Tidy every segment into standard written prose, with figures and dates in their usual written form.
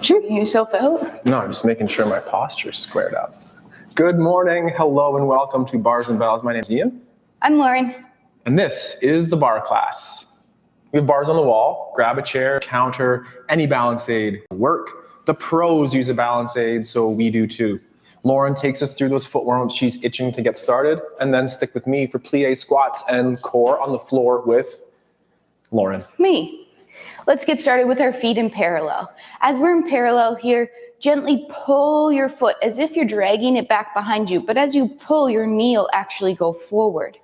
Checking yourself out? No, I'm just making sure my posture's squared up. Good morning, hello, and welcome to Bars and Bells. My name's Ian. I'm Lauren. And this is the bar class. We have bars on the wall. Grab a chair, counter, any balance aid. Work. The pros use a balance aid, so we do too. Lauren takes us through those foot warm-ups. She's itching to get started. And then stick with me for plie squats and core on the floor with Lauren. Me. Let's get started with our feet in parallel. As we're in parallel here, gently pull your foot as if you're dragging it back behind you. But as you pull, your knee will actually go forward.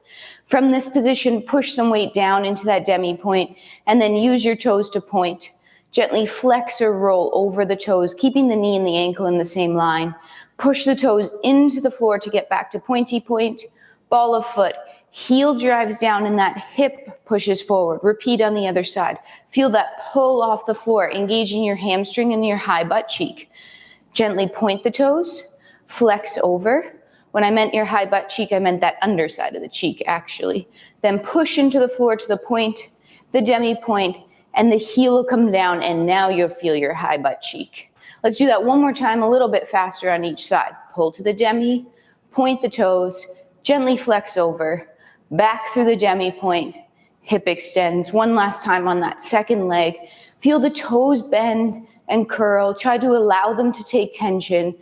From this position, push some weight down into that demi point and then use your toes to point. Gently flex or roll over the toes, keeping the knee and the ankle in the same line. Push the toes into the floor to get back to pointy point. Ball of foot. Heel drives down and that hip pushes forward. Repeat on the other side. Feel that pull off the floor, engaging your hamstring and your high butt cheek. Gently point the toes, flex over. When I meant your high butt cheek, I meant that underside of the cheek, actually. Then push into the floor to the point, the demi point, and the heel will come down, and now you'll feel your high butt cheek. Let's do that one more time, a little bit faster on each side. Pull to the demi, point the toes, gently flex over, back through the demi point, hip extends. One last time on that second leg. Feel the toes bend and curl. Try to allow them to take tension.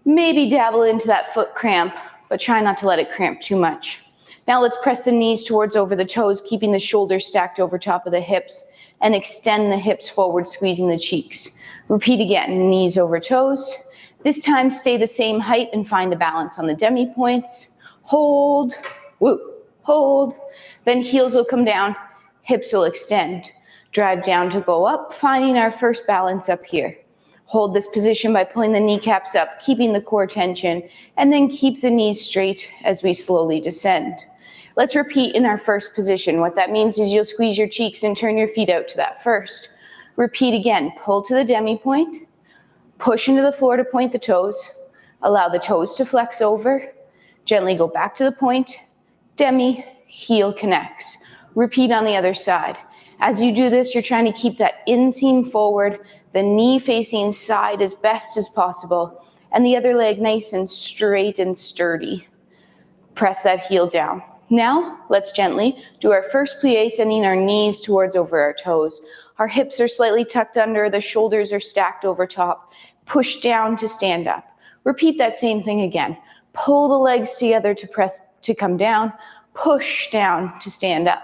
Maybe dabble into that foot cramp, but try not to let it cramp too much. Now let's press the knees towards over the toes, keeping the shoulders stacked over top of the hips, and extend the hips forward, squeezing the cheeks. Repeat again, knees over toes. This time stay the same height and find a balance on the demi points. Hold, woo, hold. Then heels will come down, hips will extend. Drive down to go up, finding our first balance up here. Hold this position by pulling the kneecaps up, keeping the core tension, and then keep the knees straight as we slowly descend. Let's repeat in our first position. What that means is you'll squeeze your cheeks and turn your feet out to that first. Repeat again, pull to the demi point, push into the floor to point the toes, allow the toes to flex over, gently go back to the point, demi, heel connects. Repeat on the other side. As you do this, you're trying to keep that inseam forward, the knee facing side as best as possible, and the other leg nice and straight and sturdy. Press that heel down. Now, let's gently do our first plie, sending our knees towards over our toes. Our hips are slightly tucked under, the shoulders are stacked over top. Push down to stand up. Repeat that same thing again. Pull the legs together to press to come down. Push down to stand up.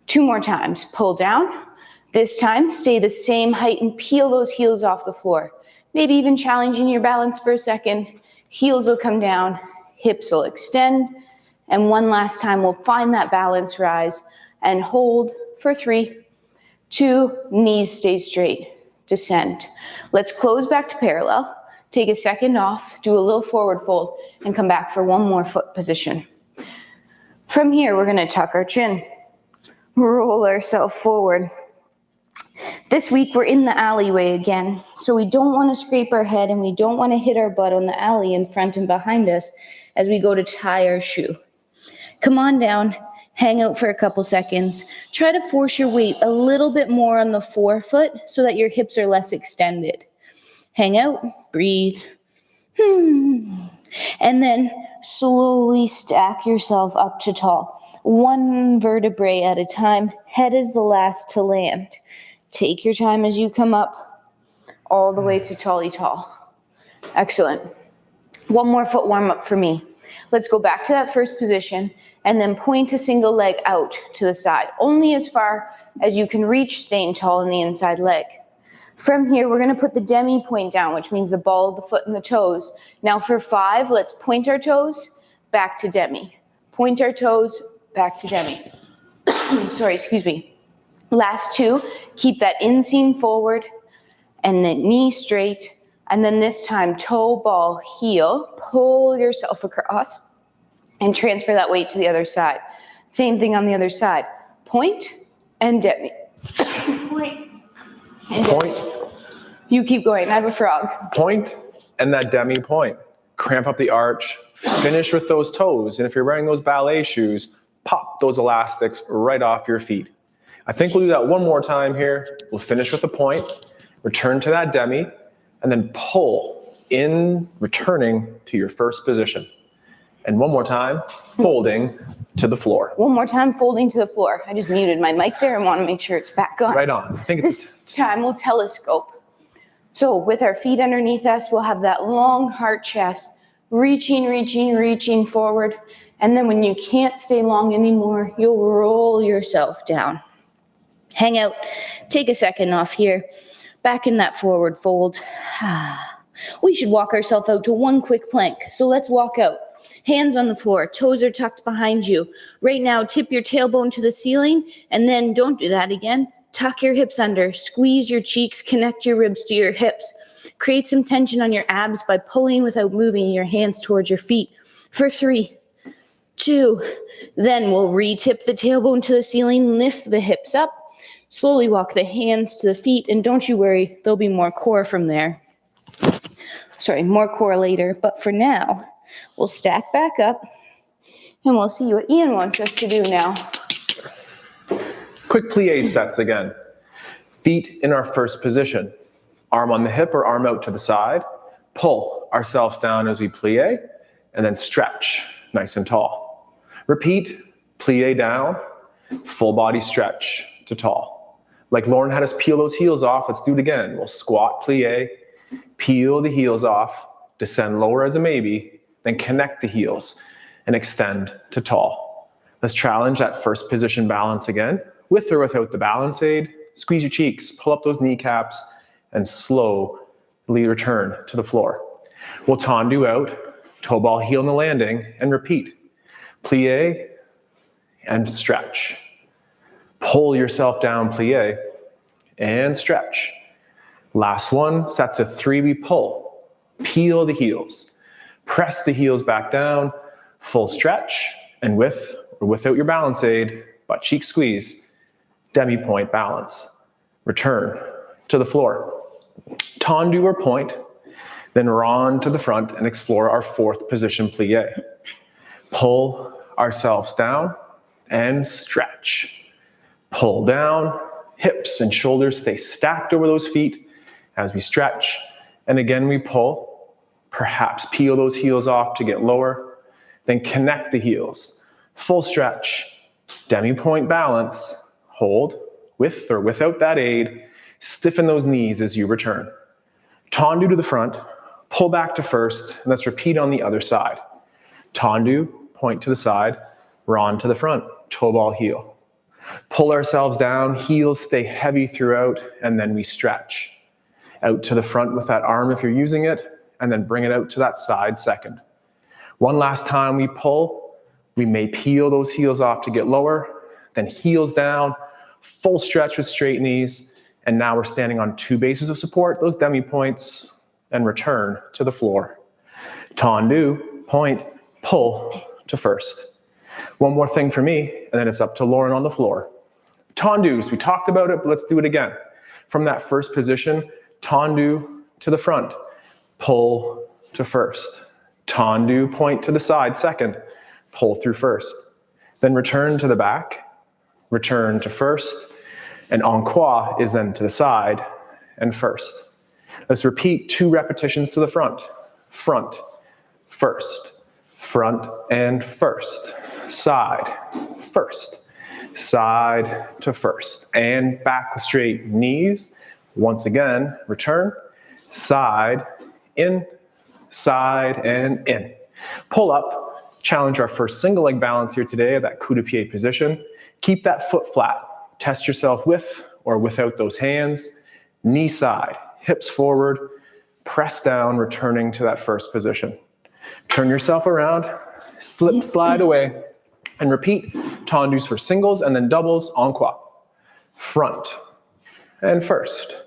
2 more times. Pull down. This time, stay the same height and peel those heels off the floor. Maybe even challenging your balance for a second. Heels will come down, hips will extend. And one last time, we'll find that balance rise and hold for 3, 2, knees stay straight, descend. Let's close back to parallel. Take a second off, do a little forward fold, and come back for one more foot position. From here, we're gonna tuck our chin, roll ourselves forward. This week, we're in the alleyway again, so we don't wanna scrape our head and we don't wanna hit our butt on the alley in front and behind us as we go to tie our shoe. Come on down, hang out for a couple seconds. Try to force your weight a little bit more on the forefoot so that your hips are less extended. Hang out, breathe. And then slowly stack yourself up to tall. 1 vertebrae at a time. Head is the last to land. Take your time as you come up all the way to tally tall. Excellent. One more foot warm up for me. Let's go back to that first position and then point a single leg out to the side, only as far as you can reach staying tall in the inside leg. From here, we're gonna put the demi point down, which means the ball of the foot and the toes. Now for 5, let's point our toes, back to demi. Point our toes, back to demi. Sorry, excuse me. Last 2, keep that inseam forward and the knee straight. And then this time, toe, ball, heel, pull yourself across and transfer that weight to the other side. Same thing on the other side. Point and demi. Point and demi. You keep going. I have a frog. Point and that demi point. Cramp up the arch. Finish with those toes. And if you're wearing those ballet shoes, pop those elastics right off your feet. I think we'll do that one more time here. We'll finish with a point. Return to that demi, and then pull in, returning to your first position. And one more time, folding to the floor. One more time, folding to the floor. I just muted my mic there and want to make sure it's back on. Right on. I think This time we'll telescope. So with our feet underneath us, we'll have that long heart chest, reaching forward. And then when you can't stay long anymore, you'll roll yourself down. Hang out, take a second off here. Back in that forward fold. We should walk ourselves out to one quick plank. So let's walk out. Hands on the floor, toes are tucked behind you. Right now, tip your tailbone to the ceiling, and then don't do that again. Tuck your hips under, squeeze your cheeks, connect your ribs to your hips. Create some tension on your abs by pulling without moving your hands towards your feet. For 3, 2, then we'll re-tip the tailbone to the ceiling, lift the hips up, slowly walk the hands to the feet, and don't you worry, there'll be more core from there. More core later, but for now, we'll stack back up, and we'll see what Ian wants us to do now. Quick plie sets again. Feet in our first position. Arm on the hip or arm out to the side. Pull ourselves down as we plie, and then stretch nice and tall. Repeat, plie down, full body stretch to tall. Like Lauren had us peel those heels off, let's do it again. We'll squat, plie, peel the heels off, descend lower as a maybe, then connect the heels and extend to tall. Let's challenge that first position balance again, with or without the balance aid. Squeeze your cheeks, pull up those kneecaps, and slowly return to the floor. We'll tendu out, toe ball heel in the landing, and repeat. Plie and stretch. Pull yourself down, plie, and stretch. Last one, sets of 3, we pull. Peel the heels. Press the heels back down, full stretch, and with or without your balance aid, butt cheek squeeze, demi-point balance. Return to the floor. Tendu or point, then round to the front and explore our 4th position plie. Pull ourselves down and stretch. Pull down, hips and shoulders stay stacked over those feet as we stretch. And again, we pull, perhaps peel those heels off to get lower, then connect the heels. Full stretch, demi-point balance, hold with or without that aid, stiffen those knees as you return. Tendu to the front, pull back to first, and let's repeat on the other side. Tendu, point to the side, round to the front, toe ball heel. Pull ourselves down, heels stay heavy throughout, and then we stretch. Out to the front with that arm if you're using it, and then bring it out to that side second. One last time we pull, we may peel those heels off to get lower, then heels down, full stretch with straight knees, and now we're standing on 2 bases of support, those demi-points, and return to the floor. Tendu, point, pull to first. One more thing for me, and then it's up to Lauren on the floor. Tendus, we talked about it, but let's do it again. From that first position, tendu to the front, pull to first. Tendu, point to the side second, pull through first. Then return to the back, return to first, and en croix is then to the side and first. Let's repeat 2 repetitions to the front. Front, first, front and first. Side, first, side to first. And back with straight knees. Once again, return, side, in, side, and in. Pull up, challenge our first single leg balance here today at that coup de pied position. Keep that foot flat. Test yourself with or without those hands. Knee side, hips forward, press down, returning to that first position. Turn yourself around, slip, slide away, and repeat tendus for singles and then doubles en croix. Front and first,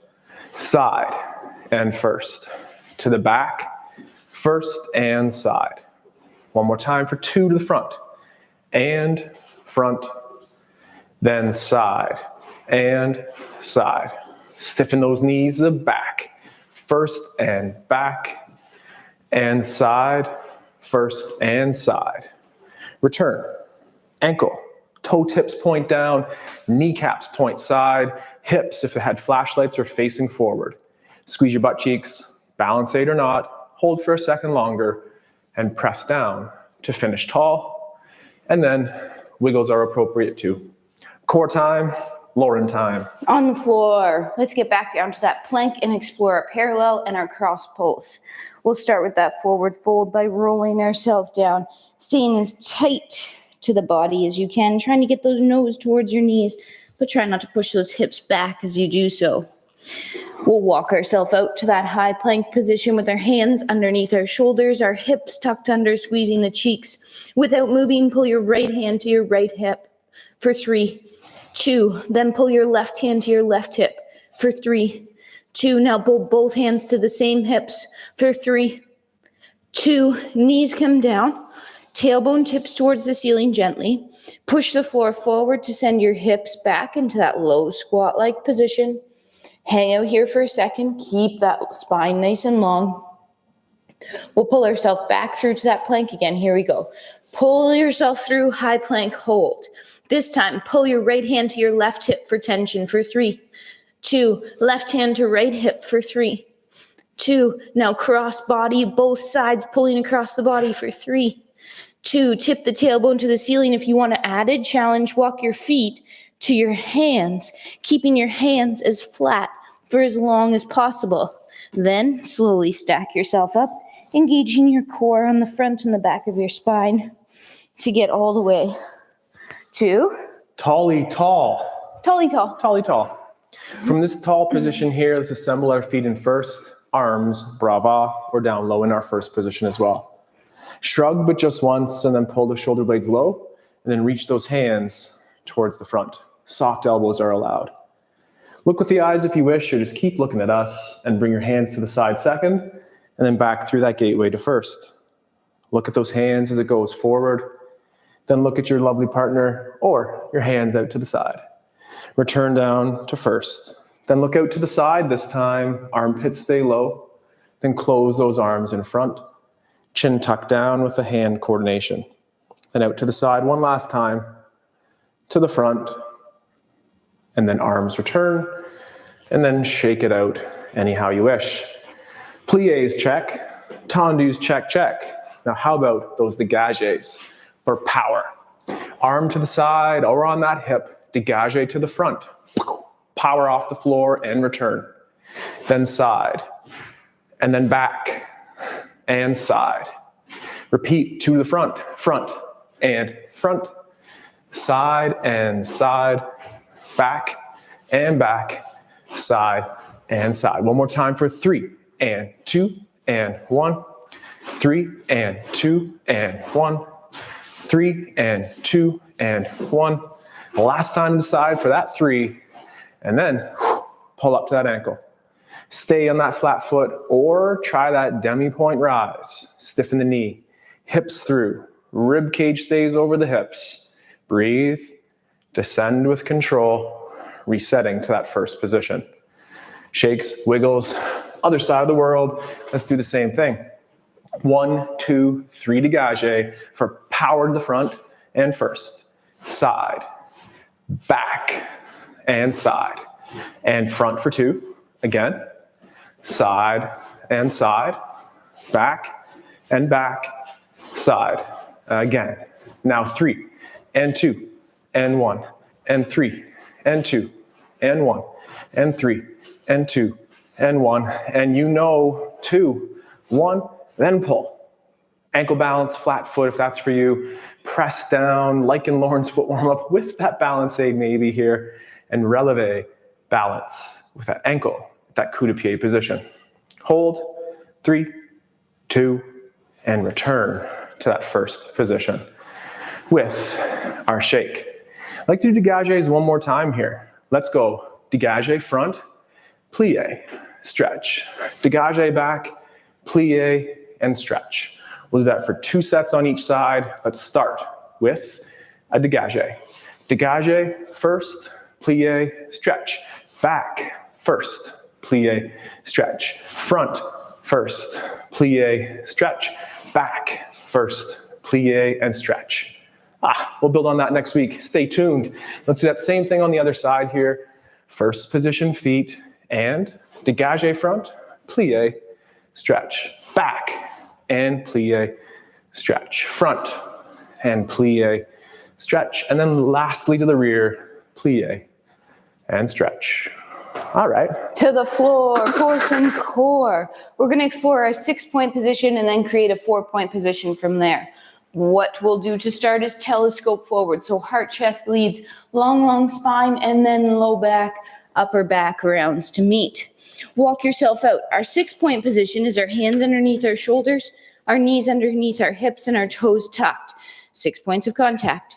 side and first, to the back, first and side. One more time for 2 to the front, and front, then side and side. Stiffen those knees to the back, first and back, and side, first and side. Return, ankle, toe tips point down, kneecaps point side, hips, if it had flashlights, are facing forward. Squeeze your butt cheeks, balance aid or not, hold for a second longer, and press down to finish tall. And then wiggles are appropriate too. Core time, Lauren time. On the floor, let's get back down to that plank and explore our parallel and our cross pulse. We'll start with that forward fold by rolling ourselves down, staying as tight to the body as you can, trying to get those nose towards your knees, but try not to push those hips back as you do so. We'll walk ourselves out to that high plank position with our hands underneath our shoulders, our hips tucked under, squeezing the cheeks. Without moving, pull your right hand to your right hip for 3, 2. Then pull your left hand to your left hip for 3, 2. Now pull both hands to the same hips for 3, 2. Knees come down. Tailbone tips towards the ceiling gently. Push the floor forward to send your hips back into that low squat-like position. Hang out here for a second. Keep that spine nice and long. We'll pull ourselves back through to that plank again. Here we go. Pull yourself through, high plank, hold. This time, pull your right hand to your left hip for tension for 3, 2. Left hand to right hip for 3, 2. Now cross body, both sides pulling across the body for 3, 2. Tip the tailbone to the ceiling. If you want to added challenge, walk your feet to your hands, keeping your hands as flat for as long as possible. Then slowly stack yourself up, engaging your core on the front and the back of your spine to get all the way to Tolly tall. Tolly tall. Tolly tall. From this tall position here, let's assemble our feet in first, arms, brava, or down low in our first position as well. Shrug, but just once, and then pull the shoulder blades low, and then reach those hands towards the front. Soft elbows are allowed. Look with the eyes if you wish, or just keep looking at us, and bring your hands to the side second, and then back through that gateway to first. Look at those hands as it goes forward. Then look at your lovely partner, or your hands out to the side. Return down to first. Then look out to the side this time, armpits stay low. Then close those arms in front. Chin tucked down with the hand coordination. Then out to the side one last time, to the front, and then arms return, and then shake it out anyhow you wish. Pliés check, tendus check, check. Now how about those dégagés for power? Arm to the side or on that hip, dégagé to the front. Power off the floor and return. Then side, and then back, and side. Repeat to the front, front, and front, side and side, back and back, side and side. One more time for 3 and 2 and 1, 3 and 2 and 1, 3 and 2 and 1. Last time to the side for that 3, and then pull up to that ankle. Stay on that flat foot or try that demi-point rise. Stiffen the knee, hips through, rib cage stays over the hips. Breathe, descend with control, resetting to that first position. Shakes, wiggles, other side of the world. Let's do the same thing. 1, 2, 3 dégagé for power to the front and first. Side, back, and side. And front for 2, again. Side and side, back and back, side, again. Now 3 and 2 and 1 and 3 and 2 and 1 and 3 and 2 and 1. And you know 2, 1, then pull. Ankle balance, flat foot if that's for you. Press down, like in Lauren's foot warm up with that balance aid maybe here. And releve, balance with that ankle, that coup de pied position. Hold, 3, 2, and return to that first position with our shake. I'd like to do dégagés one more time here. Let's go. Dégagé front, plie, stretch. Dégagé back, plie, and stretch. We'll do that for 2 sets on each side. Let's start with a dégagé. Dégagé first, plie, stretch. Back first, plie, stretch. Front first, plie, stretch. Back first, plie, and stretch. We'll build on that next week. Stay tuned. Let's do that same thing on the other side here. First position feet and Dégagé front, plie, stretch. Back and plie, stretch. Front and plie, stretch. And then lastly to the rear, plie and stretch. All right. To the floor for some core. We're going to explore our 6-point position and then create a 4-point position from there. What we'll do to start is telescope forward. So heart, chest leads, long spine, and then low back, upper back rounds to meet. Walk yourself out. Our 6-point position is our hands underneath our shoulders, our knees underneath our hips, and our toes tucked. 6 points of contact.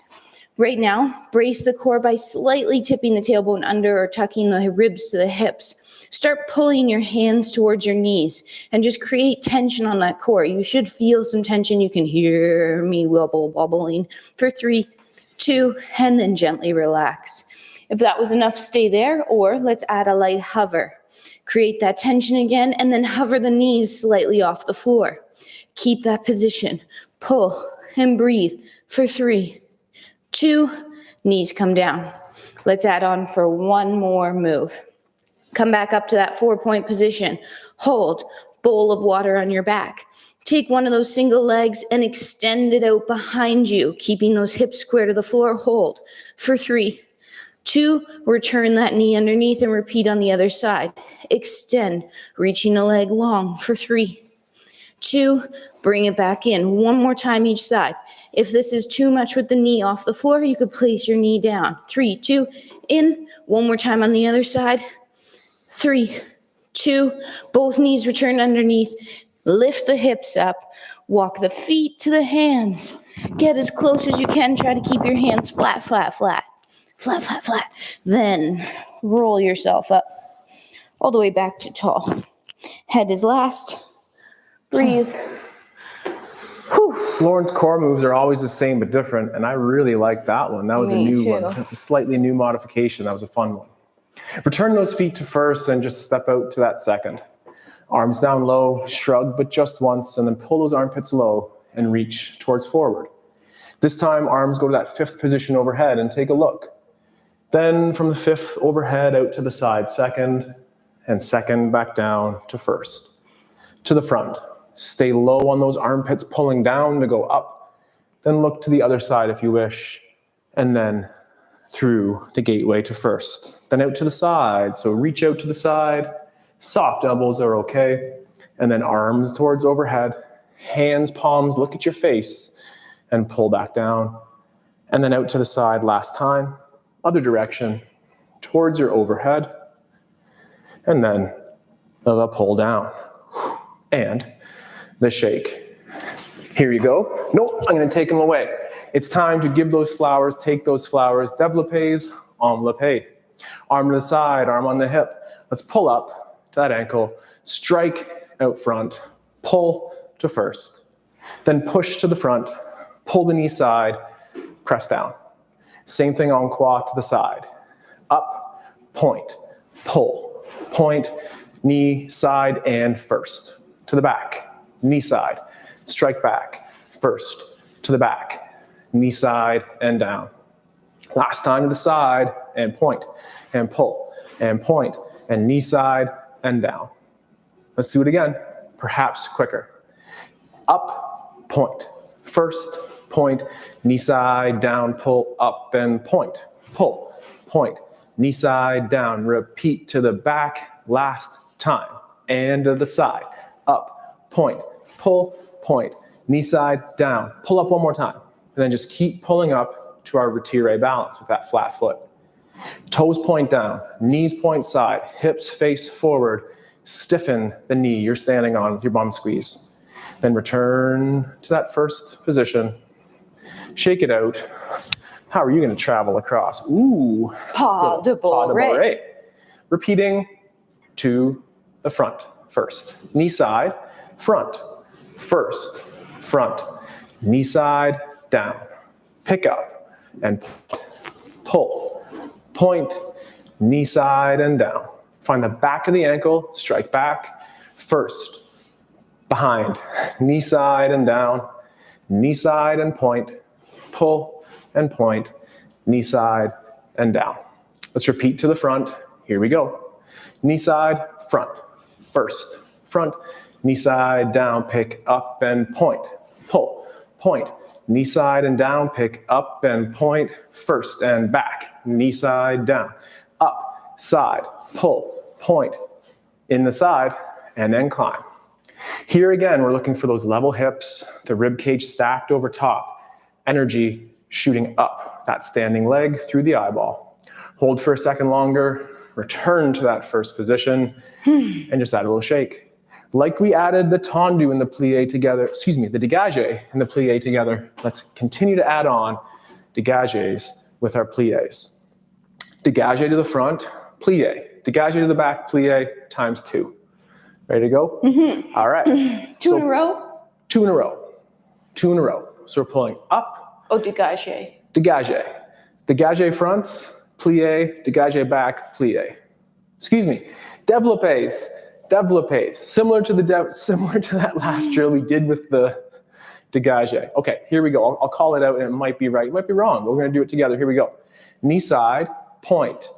Right now, brace the core by slightly tipping the tailbone under or tucking the ribs to the hips. Start pulling your hands towards your knees and just create tension on that core. You should feel some tension. You can hear me wobbling for 3, 2, and then gently relax. If that was enough, stay there, or let's add a light hover. Create that tension again and then hover the knees slightly off the floor. Keep that position. Pull and breathe for 3, 2, knees come down. Let's add on for one more move. Come back up to that 4-point position. Hold, bowl of water on your back. Take one of those single legs and extend it out behind you, keeping those hips square to the floor. Hold for 3, 2, return that knee underneath and repeat on the other side. Extend, reaching the leg long for 3, 2, bring it back in. One more time each side. If this is too much with the knee off the floor, you could place your knee down. 3, 2, in. One more time on the other side. 3, 2, both knees return underneath. Lift the hips up. Walk the feet to the hands. Get as close as you can. Try to keep your hands flat, flat, flat. Flat, flat, flat. Then roll yourself up all the way back to tall. Head is last. Breathe. Whew. Lauren's core moves are always the same but different, and I really like that one. That was a new one. It's a slightly new modification. That was a fun one. Return those feet to first and just step out to that second. Arms down low, shrug, but just once, and then pull those armpits low and reach towards forward. This time, arms go to that 5th position overhead and take a look. Then from the 5th overhead out to the side, second, and second back down to first. To the front. Stay low on those armpits, pulling down to go up. Then look to the other side if you wish, and then through the gateway to first. Then out to the side, so reach out to the side. Soft elbows are okay. And then arms towards overhead. Hands, palms, look at your face, and pull back down. And then out to the side last time. Other direction, towards your overhead. And then the pull down. And the shake. Here you go. Nope, I'm going to take them away. It's time to give those flowers, take those flowers. Développés, enveloppés. Arm to the side, arm on the hip. Let's pull up to that ankle, strike out front, pull to first. Then push to the front, pull the knee side, press down. Same thing en croix to the side. Up, point, pull, point, knee, side, and first. To the back. Knee side, strike back, first, to the back, knee side, and down. Last time to the side, and point, and pull, and point, and knee side, and down. Let's do it again, perhaps quicker. Up, point, first, point, knee side, down, pull, up, and point, pull, point, knee side, down, repeat to the back, last time, and to the side, up, point, pull, point, knee side, down. Pull up one more time. And then just keep pulling up to our retire balance with that flat foot. Toes point down, knees point side, hips face forward. Stiffen the knee you're standing on with your bum squeeze. Then return to that first position. Shake it out. How are you going to travel across? Ooh. Pas de Barre. Repeating to the front first. Knee side, front, first, front, knee side, down. Pick up and pull, point, knee side and down. Find the back of the ankle, strike back, first, behind, knee side and down, knee side and point, pull and point, knee side and down. Let's repeat to the front. Here we go. knee side, front. First, front, knee side, down, pick up and point. Pull, point, knee side and down, pick up and point. First and back, knee side, down, up, side, pull, point, in the side, and then climb. Here again, we're looking for those level hips, the rib cage stacked over top, energy shooting up, that standing leg through the eyeball. Hold for a second longer, return to that first position, and just add a little shake. Like we added the tendu and the plie together, the dégagé and the plie together, let's continue to add on dégagés with our pliés. Dégagé to the front, plie. Dégagé to the back, plie times 2. Ready to go? All right. Two in a row? 2 in a row. 2 in a row. So we're pulling up. Oh, dégagé. Dégagé. Dégagé fronts, plie, dégagé back, plie. Excuse me. Développés. Développés. Similar to that last drill we did with the dégagé. Okay, here we go. I'll call it out and it might be right, it might be wrong, but we're gonna do it together. Here we go. Knee side, point.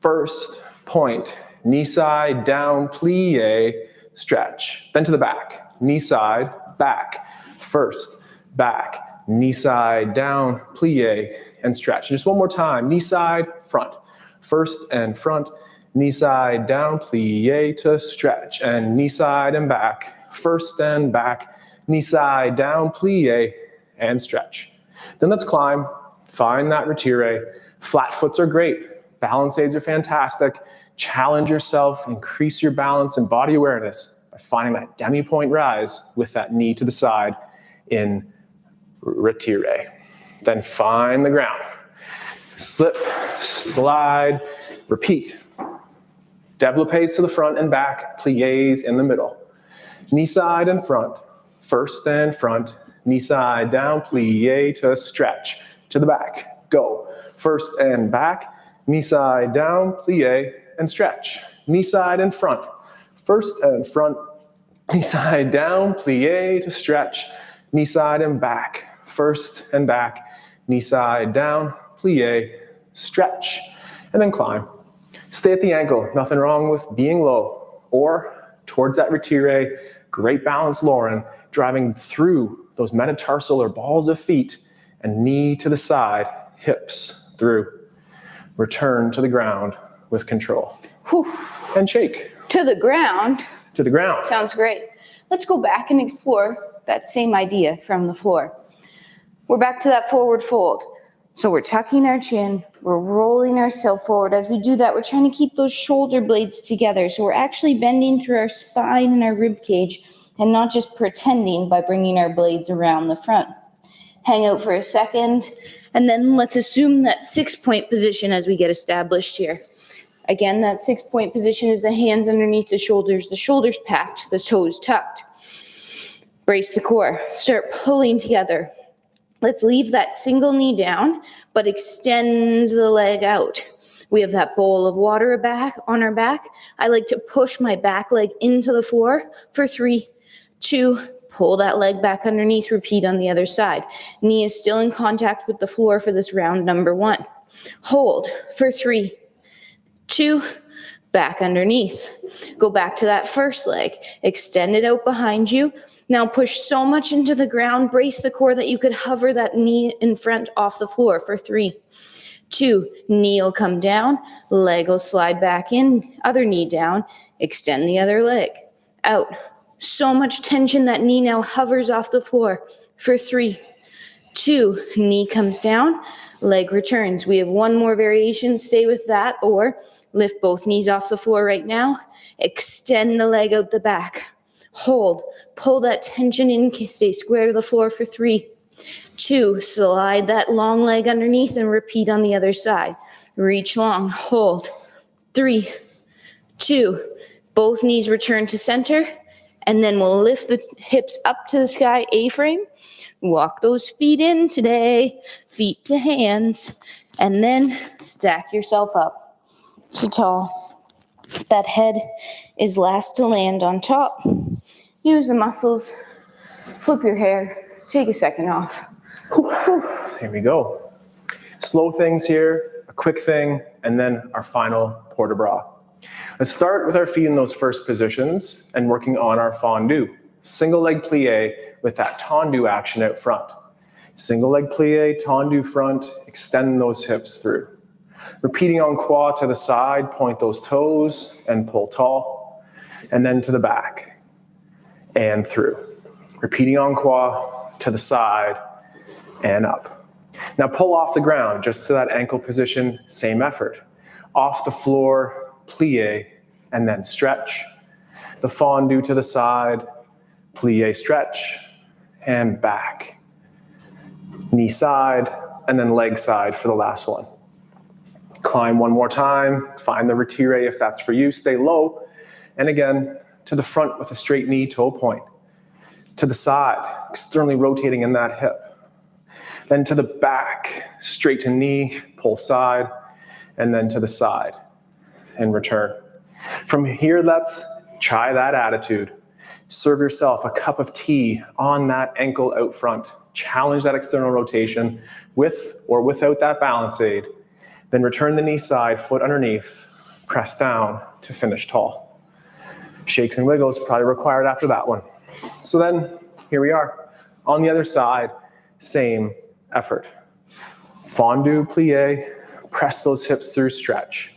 First, point. Knee side, down, plie, stretch. Then to the back. Knee side, back. First, back. Knee side, down, plie, and stretch. Just one more time. Knee side, front. First and front. Knee side, down, plie to stretch. And knee side and back. First and back. Knee side, down, plie, and stretch. Then let's climb. Find that retire. Flat foots are great. Balance aids are fantastic. Challenge yourself, increase your balance and body awareness by finding that demi-point rise with that knee to the side in retire. Then find the ground. Slip, slide, repeat. Développés to the front and back, pliés in the middle. Knee side and front, first and front, knee side down, plie to stretch. To the back, go. First and back, knee side down, plie, and stretch. Knee side and front. First and front, knee side down, plie to stretch. Knee side and back. First and back, knee side down, plie, stretch. And then climb. Stay at the ankle. Nothing wrong with being low. Or towards that retire. Great balance, Lauren. Driving through those metatarsal or balls of feet and knee to the side, hips through. Return to the ground with control. Whew. And shake. To the ground. To the ground. Sounds great. Let's go back and explore that same idea from the floor. We're back to that forward fold. So we're tucking our chin, we're rolling ourselves forward. As we do that, we're trying to keep those shoulder blades together. So we're actually bending through our spine and our rib cage and not just pretending by bringing our blades around the front. Hang out for a second, and then let's assume that 6-point position as we get established here. Again, that 6-point position is the hands underneath the shoulders packed, the toes tucked. Brace the core, start pulling together. Let's leave that single knee down, but extend the leg out. We have that bowl of water on our back. I like to push my back leg into the floor for 3, 2, pull that leg back underneath, repeat on the other side. Knee is still in contact with the floor for this round number 1. Hold for 3, 2, back underneath. Go back to that first leg. Extend it out behind you. Now push so much into the ground, brace the core that you could hover that knee in front off the floor for 3, 2, knee will come down, leg will slide back in, other knee down, extend the other leg, out. So much tension that knee now hovers off the floor for 3, 2, knee comes down, leg returns. We have one more variation, stay with that, or lift both knees off the floor right now, extend the leg out the back, hold, pull that tension in, stay square to the floor for 3, 2, slide that long leg underneath and repeat on the other side. Reach long, hold, 3, 2, both knees return to center, and then we'll lift the hips up to the sky, A-frame, walk those feet in today, feet to hands, and then stack yourself up to tall. That head is last to land on top. Use the muscles, flip your hair, take a second off. Here we go. Slow things here, a quick thing, and then our final port de bras. Let's start with our feet in those first positions and working on our fondue. Single leg plie with that tendu action out front. Single leg plie, tendu front, extend those hips through. Repeating en croix to the side, point those toes and pull tall. And then to the back and through. Repeating en croix to the side and up. Now pull off the ground just to that ankle position, same effort. Off the floor, plie, and then stretch. The fondue to the side, plie, stretch, and back. Knee side, and then leg side for the last one. Climb one more time, find the retire if that's for you, stay low. And again, to the front with a straight knee, toe point. To the side, externally rotating in that hip. Then to the back, straight to knee, pull side, and then to the side, and return. From here, let's try that attitude. Serve yourself a cup of tea on that ankle out front. Challenge that external rotation with or without that balance aid. Then return the knee side, foot underneath, press down to finish tall. Shakes and wiggles probably required after that one. So then, here we are. On the other side, same effort. Fondue, plie, press those hips through, stretch.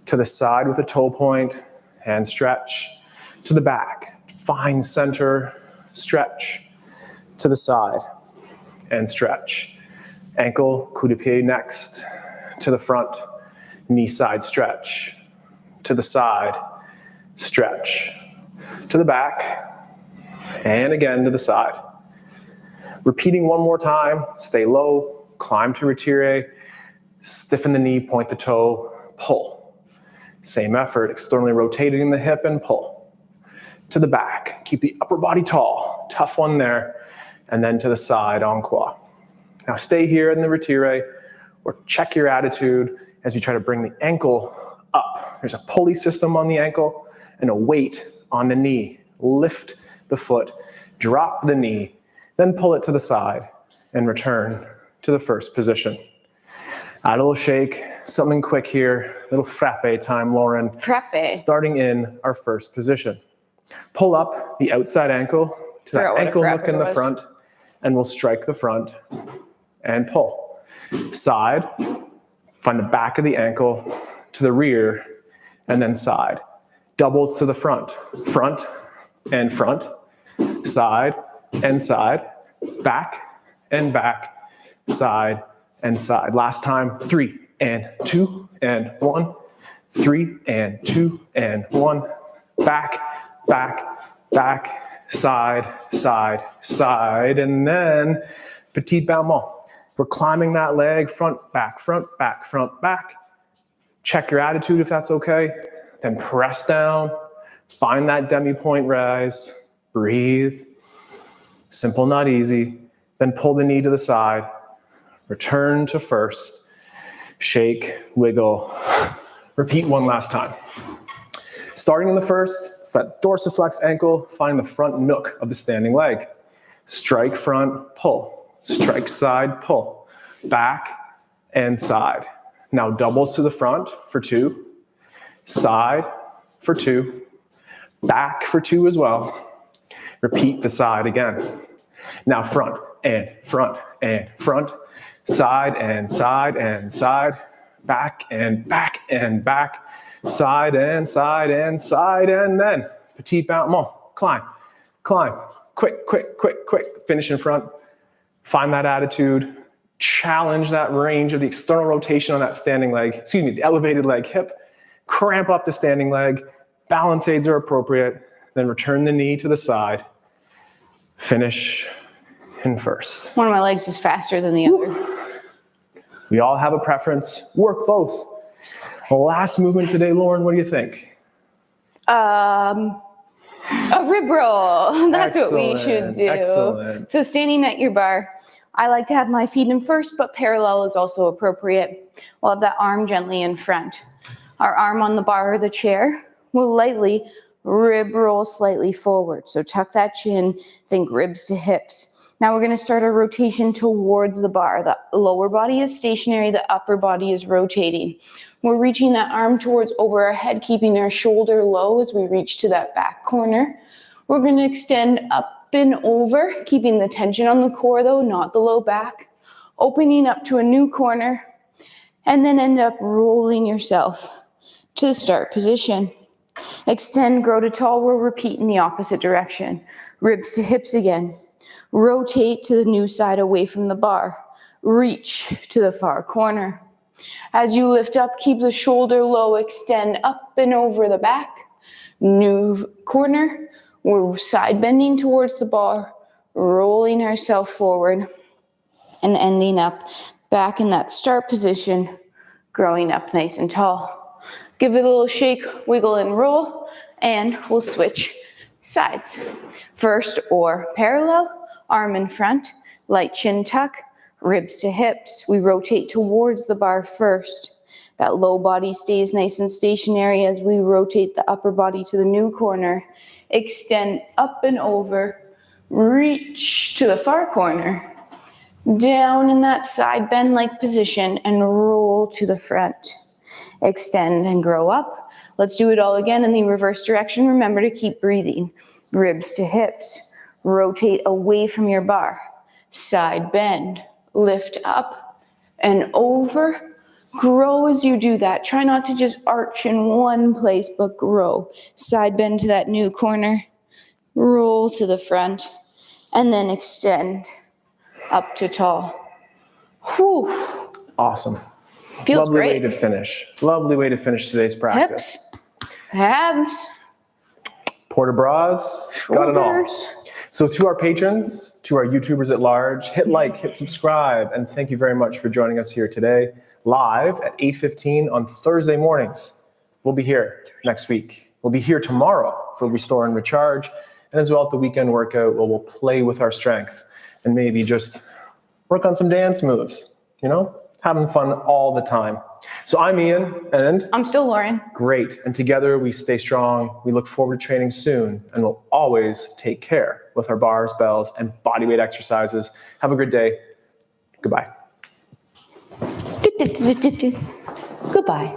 To the side with a toe point, and stretch. To the back, find center, stretch. To the side, and stretch. Ankle, coup de pied next. To the front, knee side stretch. To the side, stretch. To the back, and again to the side. Repeating one more time, stay low, climb to retire, stiffen the knee, point the toe, pull. Same effort, externally rotating the hip and pull. To the back, keep the upper body tall, tough one there, and then to the side, en croix. Now stay here in the retire, or check your attitude as you try to bring the ankle up. There's a pulley system on the ankle and a weight on the knee. Lift the foot, drop the knee, then pull it to the side and return to the first position. Add a little shake, something quick here, little frappe time, Lauren. Frappe. Starting in our first position. Pull up the outside ankle to that ankle hook in the front, and we'll strike the front and pull. Side, find the back of the ankle to the rear, and then side. Doubles to the front. Front and front. Side and side. Back and back. Side and side. Last time, 3 and 2 and 1. 3 and 2 and 1. Back, back, back. Side, side, side. And then petit battement. We're climbing that leg, front, back, front, back, front, back. Check your attitude if that's okay. Then press down, find that demi-point rise, breathe. Simple, not easy. Then pull the knee to the side, return to first, shake, wiggle. Repeat one last time. Starting in the first, it's that dorsiflex ankle, find the front nook of the standing leg. Strike front, pull. Strike side, pull. Back and side. Now doubles to the front for 2. Side for 2. Back for 2 as well. Repeat the side again. Now front and front and front. Side and side and side. Back and back and back. Side and side and side. And then petit battement. Climb, climb. Quick, quick, quick, quick. Finish in front. Find that attitude, challenge that range of the external rotation on that standing leg, the elevated leg hip, cramp up the standing leg, balance aids are appropriate, then return the knee to the side, finish in first. One of my legs is faster than the other. We all have a preference, work both. The last movement today, Lauren, what do you think? A rib roll. That's what we should do. Excellent. So standing at your bar, I like to have my feet in first, but parallel is also appropriate. We'll have that arm gently in front. Our arm on the bar or the chair will lightly rib roll slightly forward. So tuck that chin, think ribs to hips. Now we're going to start our rotation towards the bar. The lower body is stationary, the upper body is rotating. We're reaching that arm towards over our head, keeping our shoulder low as we reach to that back corner. We're going to extend up and over, keeping the tension on the core though, not the low back. Opening up to a new corner, and then end up rolling yourself to the start position. Extend, grow to tall. We'll repeat in the opposite direction. Ribs to hips again. Rotate to the new side away from the bar. Reach to the far corner. As you lift up, keep the shoulder low. Extend up and over the back. New corner. We're side bending towards the bar, rolling ourselves forward, and ending up back in that start position, growing up nice and tall. Give it a little shake, wiggle, and roll, and we'll switch sides. First or parallel, arm in front, light chin tuck, ribs to hips. We rotate towards the bar first. That low body stays nice and stationary as we rotate the upper body to the new corner. Extend up and over, reach to the far corner. Down in that side bend-like position and roll to the front. Extend and grow up. Let's do it all again in the reverse direction. Remember to keep breathing. Ribs to hips. Rotate away from your bar. Side bend. Lift up and over. Grow as you do that. Try not to just arch in one place, but grow. Side bend to that new corner. Roll to the front. And then extend up to tall. Whew. Awesome. Feels Lovely great. way to finish. Lovely way to finish today's practice. Hips, abs, Port de bras, got it all. shoulders. So to our patrons, to our YouTubers at large, hit like, hit subscribe, and thank you very much for joining us here today, live at 8:15 on Thursday mornings. We'll be here next week. We'll be here tomorrow for Restore and Recharge, and as well at the weekend workout, where we'll play with our strength and maybe just work on some dance moves, having fun all the time. So I'm Ian, and I'm still Lauren. great. And together we stay strong. We look forward to training soon, and we'll always take care with our bars, bells, and bodyweight exercises. Have a good day. Goodbye. Goodbye.